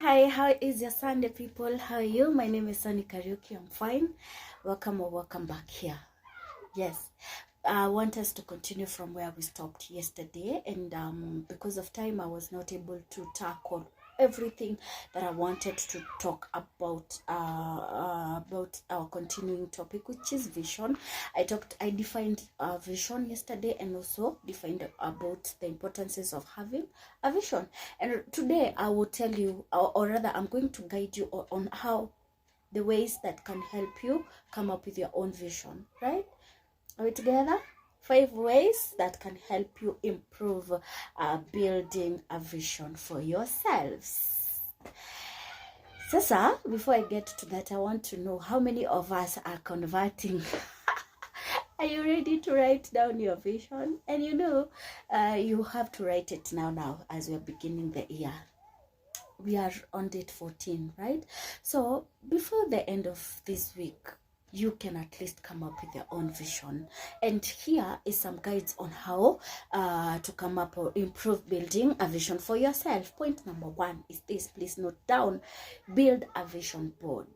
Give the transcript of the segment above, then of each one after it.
Hi, how is your Sunday, people? How are you? My name is Sunny Karaoke. I'm fine. Welcome or welcome back here. Yes, I want us to continue from where we stopped yesterday, and because of time, I was not able to tackle everything that I wanted to talk about our continuing topic, which is vision. I defined vision yesterday, and also defined about the importances of having a vision. And today I will tell you, or rather I'm going to guide you on how the ways that can help you come up with your own vision, right? Are we together? 5 ways that can help you improve building a vision for yourselves. Sasa, before I get to that, I want to know how many of us are converting. Are you ready to write down your vision? And you have to write it now as we're beginning the year. We are on date 14, right? So before the end of this week, you can at least come up with your own vision. And here is some guides on how to come up or improve building a vision for yourself. Point number 1 is this. Please note down. Build a vision board.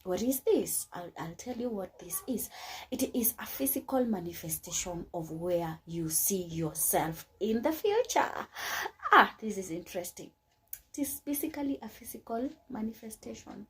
What is this? I'll tell you what this is. It is a physical manifestation of where you see yourself in the future. This is interesting. It is basically a physical manifestation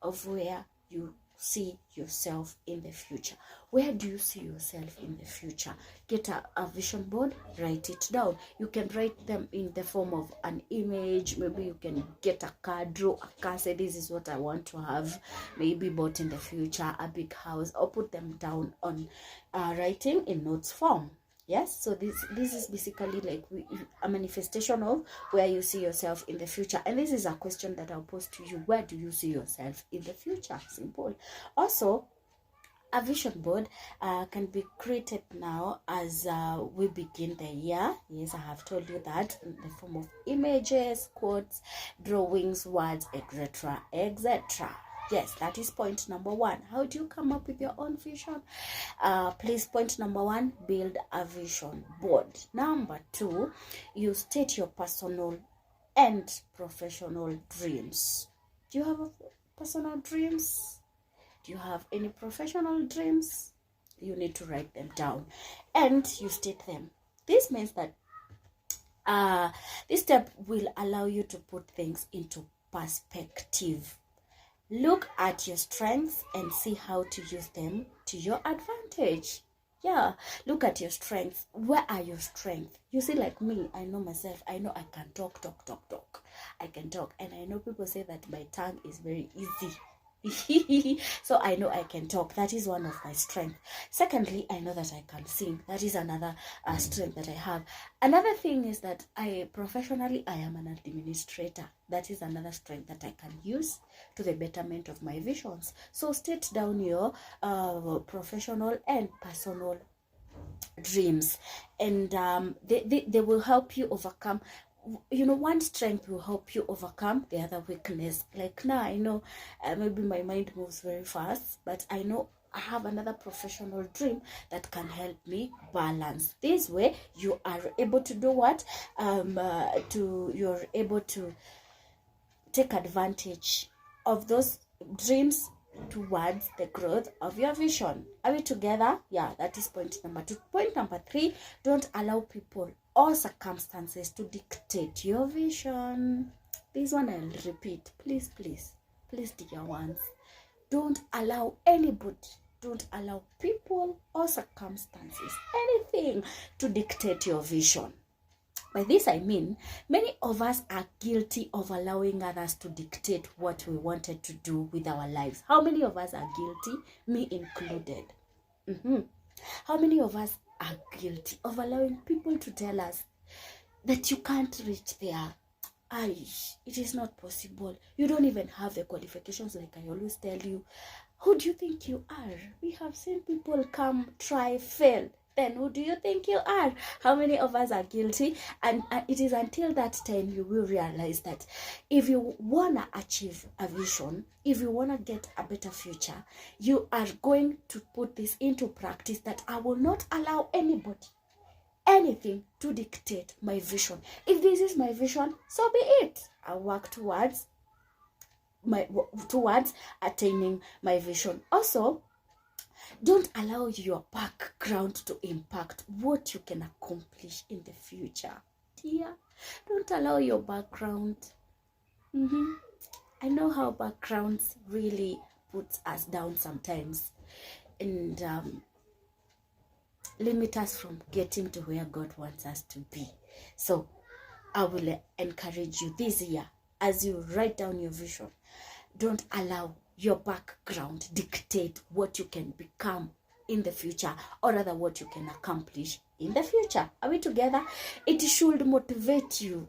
of where you see yourself in the future. Where do you see yourself in the future? Get a vision board, write it down. You can write them in the form of an image. Maybe you can get a card, draw a card, say this is what I want to have, maybe bought in the future, a big house, or put them down on writing in notes form. Yes, so this is basically like a manifestation of where you see yourself in the future. And this is a question that I'll pose to you. Where do you see yourself in the future? Simple. Also, a vision board can be created now as we begin the year. Yes, I have told you that, in the form of images, quotes, drawings, words, etc., etc. Yes, that is point number 1. How do you come up with your own vision? Please, point number 1, build a vision board. Number 2, you state your personal and professional dreams. Do you have personal dreams? Do you have any professional dreams? You need to write them down and you state them. This means that this step will allow you to put things into perspective. Look at your strengths and see how to use them to your advantage. Yeah, look at your strengths. Where are your strengths? You see, like me, I know myself. I know I can talk. I can talk. And I know people say that my tongue is very easy. So I know I can talk. That is one of my strengths. Secondly, I know that I can sing. That is another strength that I have. Another thing is that professionally I am an administrator. That is another strength that I can use to the betterment of my visions. So state down your professional and personal dreams, and they will help you overcome. One strength will help you overcome the other weakness. Like now, I know maybe my mind moves very fast, but I know I have another professional dream that can help me balance. This way, you are able to do what? You're able to take advantage of those dreams towards the growth of your vision. Are we together? Yeah, that is point number 2. Point number 3, don't allow people or circumstances to dictate your vision. This one I'll repeat. Please, dear ones. Don't allow anybody, don't allow people or circumstances, anything to dictate your vision. By this I mean, many of us are guilty of allowing others to dictate what we wanted to do with our lives. How many of us are guilty? Me included. How many of us are guilty of allowing people to tell us that you can't reach there? It is not possible. You don't even have the qualifications, like I always tell you. Who do you think you are? We have seen people come, try, fail. Then who do you think you are? How many of us are guilty? And it is until that time you will realize that if you want to achieve a vision, if you want to get a better future, you are going to put this into practice, that I will not allow anybody, anything to dictate my vision. If this is my vision, so be it. I'll work towards towards attaining my vision. Also, don't allow your background to impact what you can accomplish in the future. Dear, don't allow your background. I know how backgrounds really puts us down sometimes and limit us from getting to where God wants us to be. So I will encourage you this year, as you write down your vision, don't allow your background dictate what you can become in the future, or rather what you can accomplish in the future. Are we together? It should motivate you.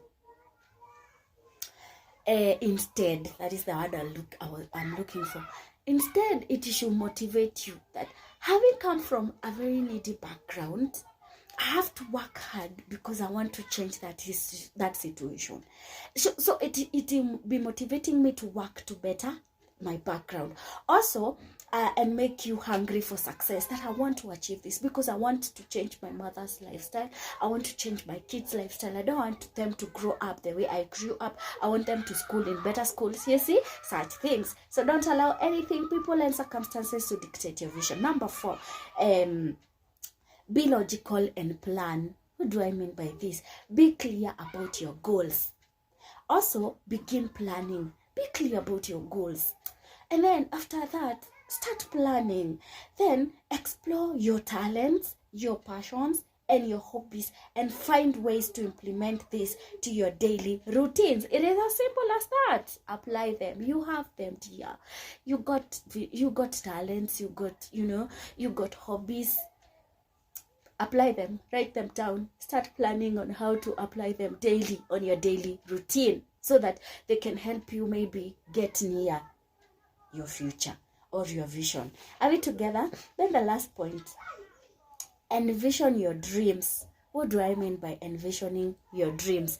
Instead, that is the word I'm looking for. Instead, it should motivate you that having come from a very needy background, I have to work hard because I want to change that situation. So it will be motivating me to work to better my background. Also, and make you hungry for success, that I want to achieve this because I want to change my mother's lifestyle. I want to change my kids' lifestyle. I don't want them to grow up the way I grew up. I want them to school in better schools. You see, such things. So don't allow anything, people, and circumstances to dictate your vision. Number 4, be logical and plan. What do I mean by this? Be clear about your goals. Also, begin planning. Be clear about your goals. And then after that, start planning. Then explore your talents, your passions, and your hobbies, and find ways to implement this to your daily routines. It is as simple as that. Apply them. You have them, dear. You got talents. You got hobbies. Apply them. Write them down. Start planning on how to apply them daily on your daily routine, so that they can help you maybe get near your future or your vision. Are we together? Then the last point, envision your dreams. What do I mean by envisioning your dreams?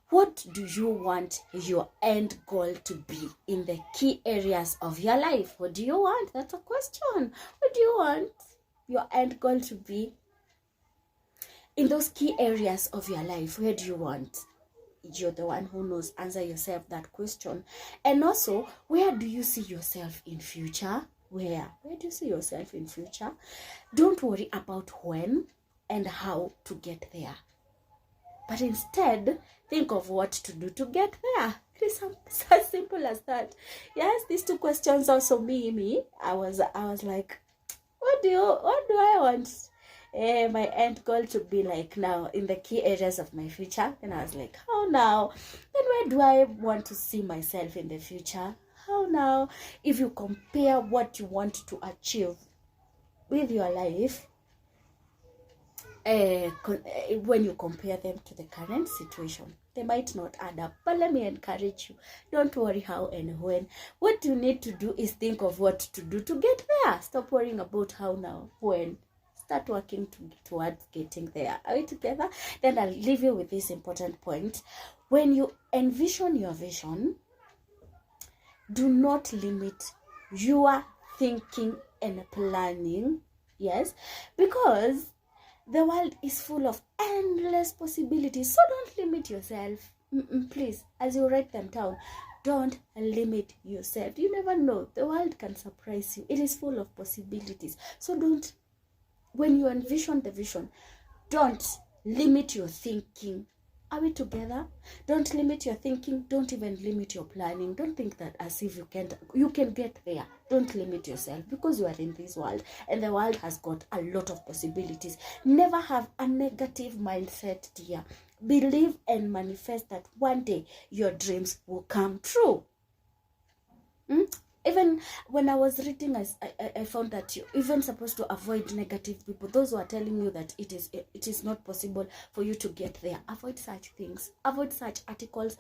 What do you want your end goal to be in the key areas of your life? What do you want? That's a question. What do you want your end goal to be in those key areas of your life? Where do you want? You're the one who knows. Answer yourself that question. And also, where do you see yourself in future? Where do you see yourself in future? Don't worry about when and how to get there, but instead think of what to do to get there. It is as simple as that. Yes, these 2 questions also me. I was like, what do I want my end goal to be like now in the key areas of my future? And I was like, how now? Then where do I want to see myself in the future? How now? If you compare what you want to achieve with your life, when you compare them to the current situation, they might not add up. But let me encourage you, don't worry how and when. What you need to do is think of what to do to get there. Stop worrying about how now, when. Start working towards getting there. Are we together? Then I'll leave you with this important point. When you envision your vision, do not limit your thinking and planning. Yes, because the world is full of endless possibilities. So don't limit yourself. Please, as you write them down, don't limit yourself. You never know. The world can surprise you. It is full of possibilities. So don't, when you envision the vision, don't limit your thinking. Are we together? Don't limit your thinking. Don't even limit your planning. Don't think that as if you can get there. Don't limit yourself, because you are in this world and the world has got a lot of possibilities. Never have a negative mindset, dear. Believe and manifest that one day your dreams will come true. Even when I was reading, I found that you're even supposed to avoid negative people. Those who are telling you that it is not possible for you to get there. Avoid such things. Avoid such articles.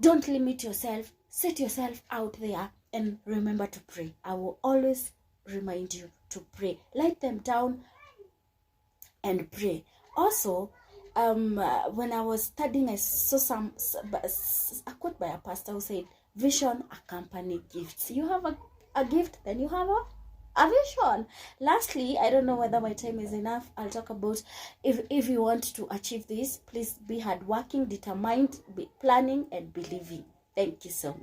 Don't limit yourself. Set yourself out there and remember to pray. I will always remind you to pray. Write them down and pray. Also, when I was studying, I saw a quote by a pastor who said, vision accompany gifts. You have a gift, then you have a vision. Lastly, I don't know whether my time is enough. I'll talk about if you want to achieve this, please be hardworking, determined, be planning and believing. Thank you so much.